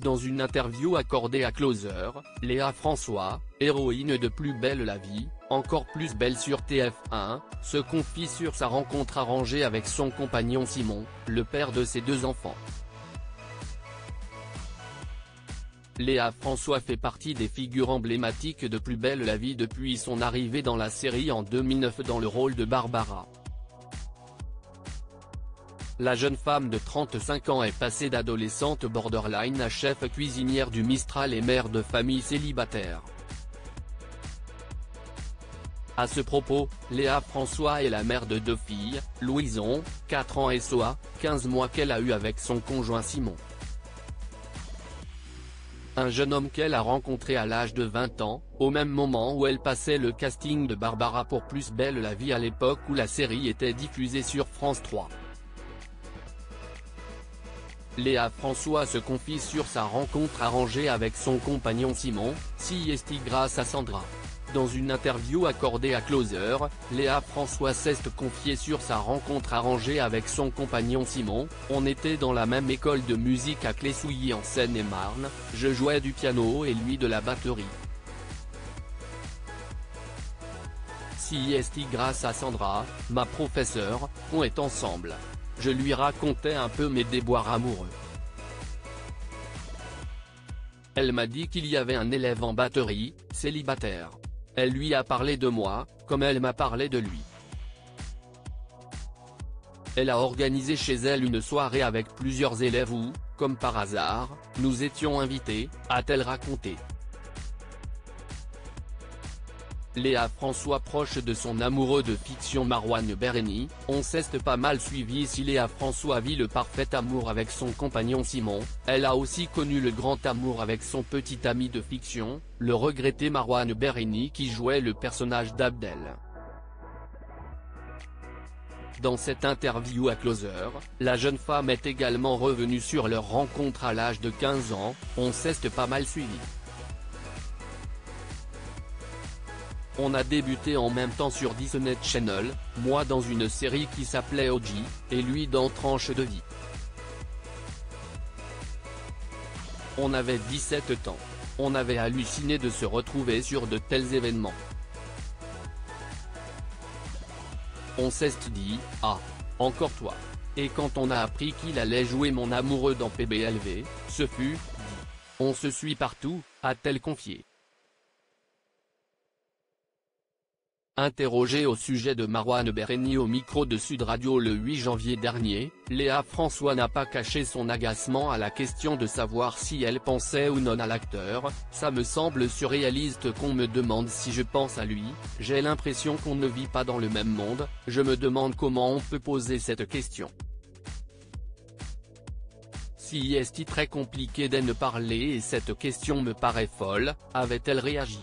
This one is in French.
Dans une interview accordée à Closer, Léa François, héroïne de Plus belle la vie, encore plus belle sur TF1, se confie sur sa rencontre arrangée avec son compagnon Simon, le père de ses 2 enfants. Léa François fait partie des figures emblématiques de Plus belle la vie depuis son arrivée dans la série en 2009 dans le rôle de Barbara. La jeune femme de 35 ans est passée d'adolescente borderline à chef cuisinière du Mistral et mère de famille célibataire. À ce propos, Léa François est la mère de 2 filles, Louison, 4 ans et Soa, 15 mois qu'elle a eu avec son conjoint Simon. Un jeune homme qu'elle a rencontré à l'âge de 20 ans, au même moment où elle passait le casting de Barbara pour Plus belle la vie à l'époque où la série était diffusée sur France 3. Léa François se confie sur sa rencontre arrangée avec son compagnon Simon, CST grâce à Sandra. Dans une interview accordée à Closer, Léa François s'est confiée sur sa rencontre arrangée avec son compagnon Simon. On était dans la même école de musique à Clé-Souilly en Seine-et-Marne, je jouais du piano et lui de la batterie. CST grâce à Sandra, ma professeure, on est ensemble. Je lui racontais un peu mes déboires amoureux. Elle m'a dit qu'il y avait un élève en batterie, célibataire. Elle lui a parlé de moi, comme elle m'a parlé de lui. Elle a organisé chez elle une soirée avec plusieurs élèves où, comme par hasard, nous étions invités, a-t-elle raconté. Léa François proche de son amoureux de fiction Marwan Bereni, on s'est pas mal suivi. Si Léa François vit le parfait amour avec son compagnon Simon, elle a aussi connu le grand amour avec son petit ami de fiction, le regretté Marwan Bereni qui jouait le personnage d'Abdel. Dans cette interview à Closer, la jeune femme est également revenue sur leur rencontre à l'âge de 15 ans, on s'est pas mal suivi. On a débuté en même temps sur Disney Channel, moi dans une série qui s'appelait OG, et lui dans Tranche de vie. On avait 17 ans. On avait halluciné de se retrouver sur de tels événements. On s'est dit, ah, encore toi. Et quand on a appris qu'il allait jouer mon amoureux dans PBLV, ce fut, dit. On se suit partout, a-t-elle confié. Interrogée au sujet de Marwan Bereni au micro de Sud Radio le 8 janvier dernier, Léa François n'a pas caché son agacement à la question de savoir si elle pensait ou non à l'acteur. Ça me semble surréaliste qu'on me demande si je pense à lui, j'ai l'impression qu'on ne vit pas dans le même monde, je me demande comment on peut poser cette question. Si est-il très compliqué d'en parler et cette question me paraît folle, avait-elle réagi.